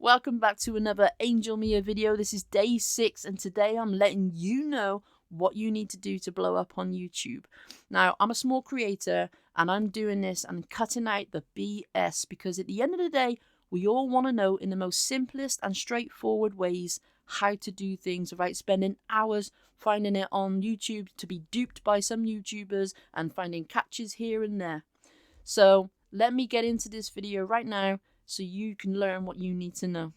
Welcome back to another Angel Mia video. This is day 6 and today I'm letting you know what you need to do to blow up on YouTube. Now, I'm a small creator and I'm doing this and cutting out the BS because at the end of the day, we all want to know in the most simplest and straightforward ways how to do things without spending hours finding it on YouTube to be duped by some YouTubers and finding catches here and there. So let me get into this video right now so you can learn what you need to know.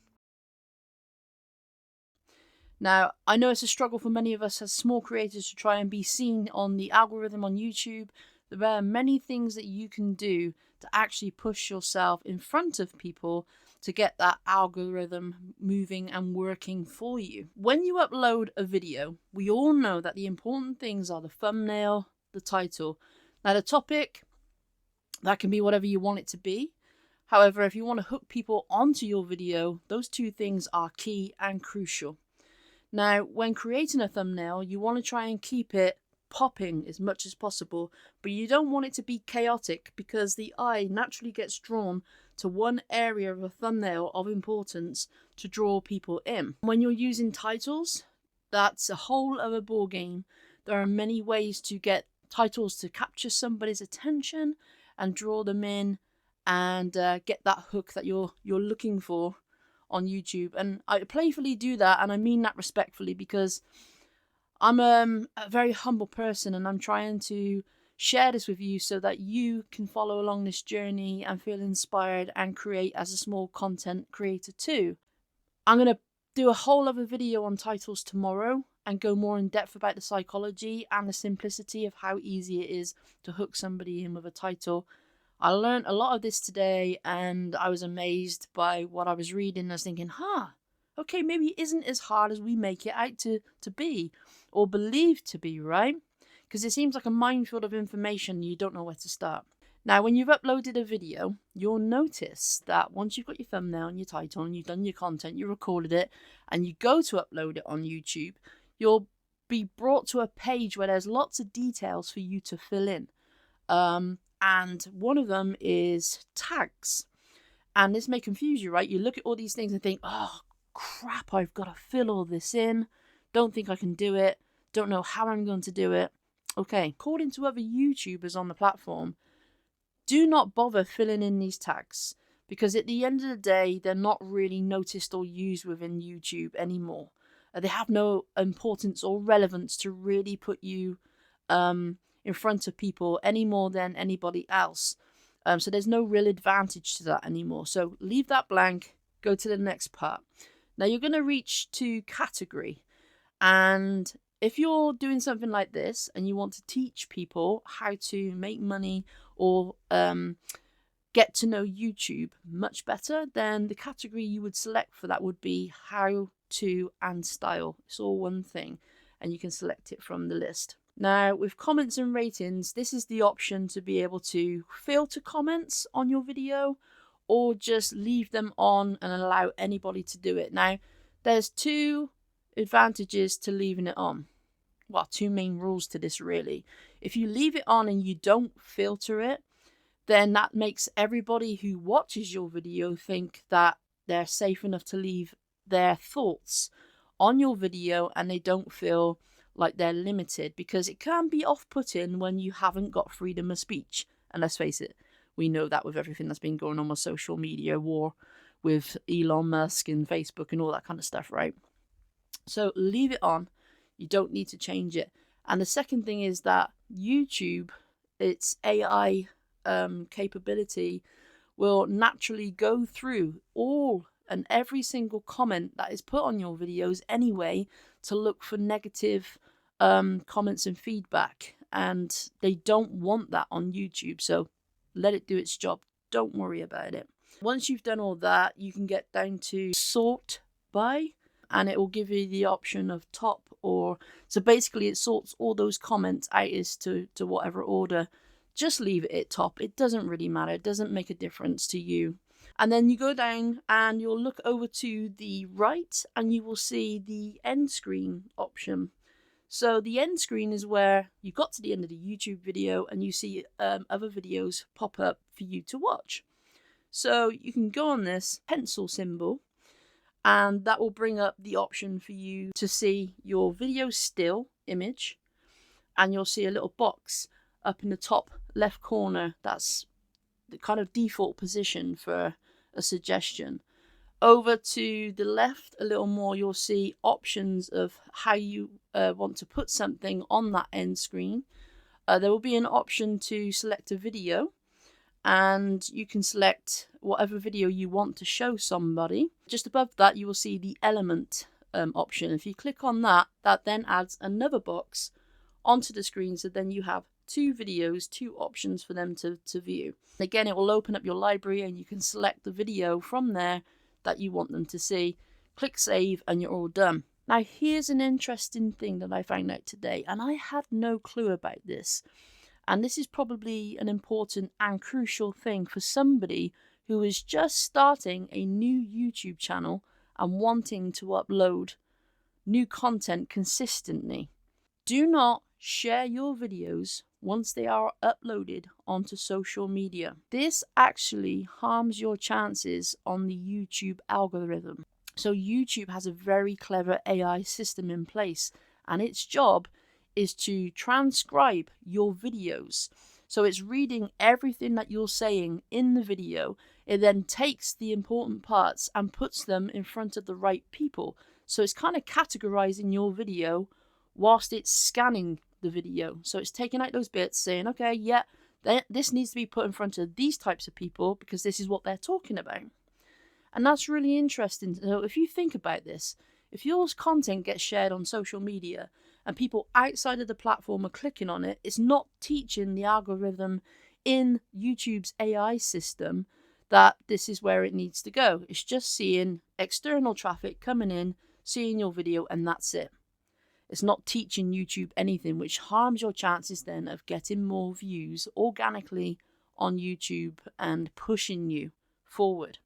Now, I know it's a struggle for many of us as small creators to try and be seen on the algorithm on YouTube. There are many things that you can do to actually push yourself in front of people to get that algorithm moving and working for you. When you upload a video, we all know that the important things are the thumbnail, the title. Now, the topic, that can be whatever you want it to be. However, if you want to hook people onto your video, those two things are key and crucial. Now, when creating a thumbnail, you want to try and keep it popping as much as possible, but you don't want it to be chaotic because the eye naturally gets drawn to one area of a thumbnail of importance to draw people in. When you're using titles, that's a whole other ball game. There are many ways to get titles to capture somebody's attention and draw them in and get that hook that you're looking for on YouTube. And I playfully do that, and I mean that respectfully because I'm a very humble person and I'm trying to share this with you so that you can follow along this journey and feel inspired and create as a small content creator too. I'm going to do a whole other video on titles tomorrow and go more in depth about the psychology and the simplicity of how easy it is to hook somebody in with a title. I learned a lot of this today and I was amazed by what I was reading. I was thinking, okay, maybe it isn't as hard as we make it out to be or believe to be, right? Because it seems like a minefield of information and you don't know where to start. Now, when you've uploaded a video, you'll notice that once you've got your thumbnail and your title and you've done your content, you recorded it, and you go to upload it on YouTube, you'll be brought to a page where there's lots of details for you to fill in. And one of them is tags. And this may confuse you, right? You look at all these things and think, oh, crap, I've got to fill all this in. Don't think I can do it. Don't know how I'm going to do it. Okay, according to other YouTubers on the platform, do not bother filling in these tags because at the end of the day, they're not really noticed or used within YouTube anymore. They have no importance or relevance to really put you in front of people any more than anybody else. So there's no real advantage to that anymore. So leave that blank, go to the next part. Now you're going to reach to category. And if you're doing something like this and you want to teach people how to make money or get to know YouTube much better, then the category you would select for that would be how to and style. It's all one thing and you can select it from the list. Now, with comments and ratings, this is the option to be able to filter comments on your video or just leave them on and allow anybody to do it. Now, there's two advantages to leaving it on. Well, two main rules to this really. If you leave it on and you don't filter it, then that makes everybody who watches your video think that they're safe enough to leave their thoughts on your video and they don't feel like they're limited, because it can be off-putting when you haven't got freedom of speech. And let's face it, we know that with everything that's been going on with social media war, with Elon Musk and Facebook and all that kind of stuff, right? So leave it on. You don't need to change it. And the second thing is that YouTube, its AI capability, will naturally go through all and every single comment that is put on your videos anyway to look for negative comments and feedback, and they don't want that on YouTube, so let it do its job. Don't worry about it. Once you've done all that, you can get down to sort by, and it will give you the option of top or, so basically it sorts all those comments out as to whatever order. Just leave it at top. It doesn't really matter. It doesn't make a difference to you. And then you go down and you'll look over to the right and you will see the end screen option. So the end screen is where you got to the end of the YouTube video and you see other videos pop up for you to watch. So you can go on this pencil symbol and that will bring up the option for you to see your video still image, and you'll see a little box up in the top left corner. That's the kind of default position for a suggestion. Over to the left a little more, you'll see options of how you want to put something on that end screen. There will be an option to select a video, and you can select whatever video you want to show somebody. Just above that, you will see the element option. If you click on that, that then adds another box onto the screen, so then you have two videos, two options for them to view. Again, it will open up your library and you can select the video from there that you want them to see. Click save and you're all done. Now here's an interesting thing that I found out today, and I had no clue about this. And this is probably an important and crucial thing for somebody who is just starting a new YouTube channel and wanting to upload new content consistently. Do not share your videos once they are uploaded onto social media. This actually harms your chances on the YouTube algorithm. So YouTube has a very clever AI system in place, and its job is to transcribe your videos. So it's reading everything that you're saying in the video. It then takes the important parts and puts them in front of the right people. So it's kind of categorizing your video whilst it's scanning the video. So it's taking out those bits, saying, okay, yeah, this needs to be put in front of these types of people because this is what they're talking about. And that's really interesting. So if you think about this, if your content gets shared on social media and people outside of the platform are clicking on it, it's not teaching the algorithm in YouTube's AI system that this is where it needs to go. It's just seeing external traffic coming in, seeing your video, and that's it. It's not teaching YouTube anything, which harms your chances then of getting more views organically on YouTube and pushing you forward.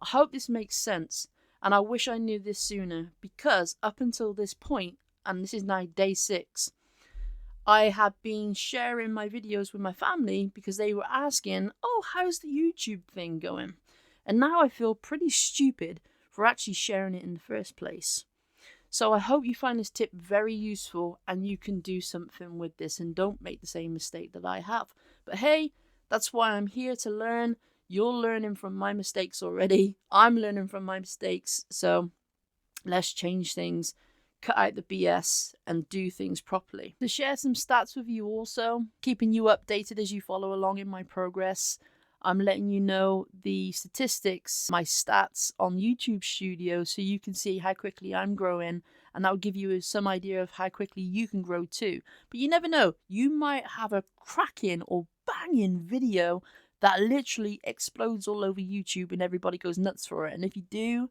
I hope this makes sense, and I wish I knew this sooner, because up until this point, and this is now day 6, I had been sharing my videos with my family because they were asking, oh, how's the YouTube thing going? And now I feel pretty stupid for actually sharing it in the first place. So I hope you find this tip very useful and you can do something with this and don't make the same mistake that I have. But hey, that's why I'm here to learn. You're learning from my mistakes already. I'm learning from my mistakes. So let's change things, cut out the BS and do things properly. To share some stats with you also, keeping you updated as you follow along in my progress. I'm letting you know the statistics, my stats on YouTube Studio, so you can see how quickly I'm growing, and that will give you some idea of how quickly you can grow too. But you never know, you might have a cracking or banging video that literally explodes all over YouTube and everybody goes nuts for it. And if you do,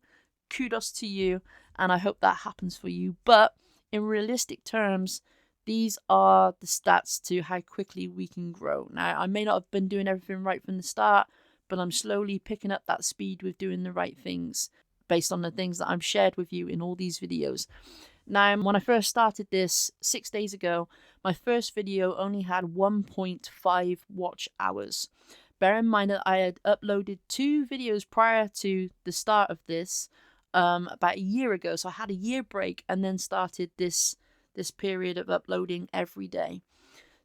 kudos to you, and I hope that happens for you. But in realistic terms, these are the stats to how quickly we can grow. Now, I may not have been doing everything right from the start, but I'm slowly picking up that speed with doing the right things based on the things that I've shared with you in all these videos. Now, when I first started this 6 days ago, my first video only had 1.5 watch hours. Bear in mind that I had uploaded 2 videos prior to the start of this about a year ago. So I had a year break and then started this period of uploading every day.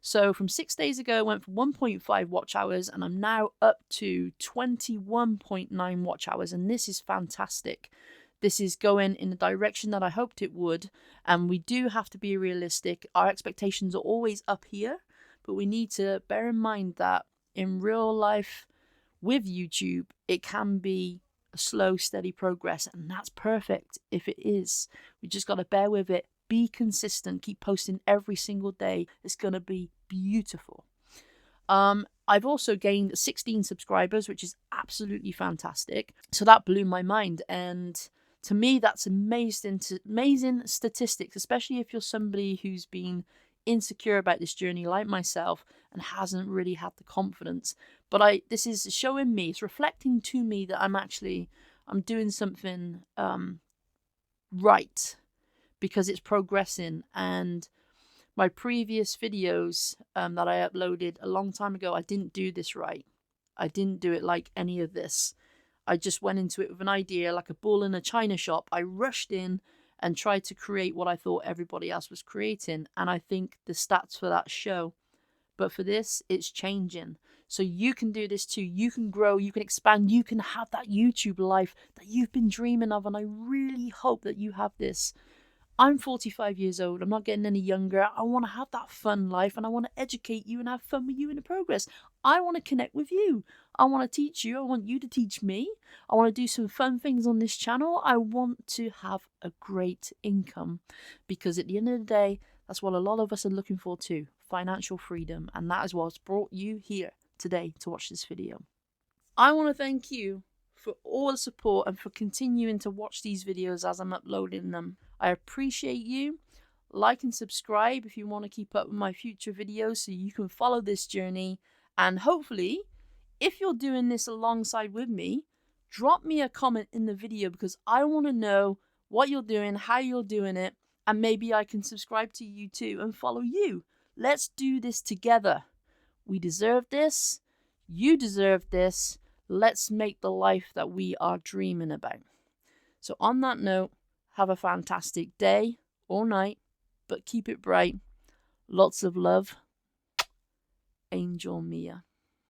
So from 6 days ago, I went from 1.5 watch hours and I'm now up to 21.9 watch hours. And this is fantastic. This is going in the direction that I hoped it would. And we do have to be realistic. Our expectations are always up here, but we need to bear in mind that in real life with YouTube, it can be a slow, steady progress. And that's perfect if it is. We just got to bear with it. Be consistent. Keep posting every single day. It's going to be beautiful. I've also gained 16 subscribers, which is absolutely fantastic. So that blew my mind. And to me, that's amazing statistics, especially if you're somebody who's been insecure about this journey like myself and hasn't really had the confidence. But this is showing me, it's reflecting to me that I'm doing something right, because it's progressing. And my previous videos that I uploaded a long time ago, I didn't do this right. I didn't do it like any of this. I just went into it with an idea like a bull in a china shop. I rushed in and tried to create what I thought everybody else was creating. And I think the stats for that show. But for this, it's changing. So you can do this too. You can grow, you can expand, you can have that YouTube life that you've been dreaming of. And I really hope that you have this. I'm 45 years old. I'm not getting any younger. I want to have that fun life and I want to educate you and have fun with you in the progress. I want to connect with you. I want to teach you. I want you to teach me. I want to do some fun things on this channel. I want to have a great income because at the end of the day, that's what a lot of us are looking for too, financial freedom. And that is what's brought you here today to watch this video. I want to thank you for all the support and for continuing to watch these videos as I'm uploading them. I appreciate you. Like and subscribe if you want to keep up with my future videos so you can follow this journey. And hopefully, if you're doing this alongside with me, drop me a comment in the video because I want to know what you're doing, how you're doing it, and maybe I can subscribe to you too and follow you. Let's do this together. We deserve this. You deserve this. Let's make the life that we are dreaming about. So on that note, have a fantastic day or night, but keep it bright. Lots of love. Angel Mia.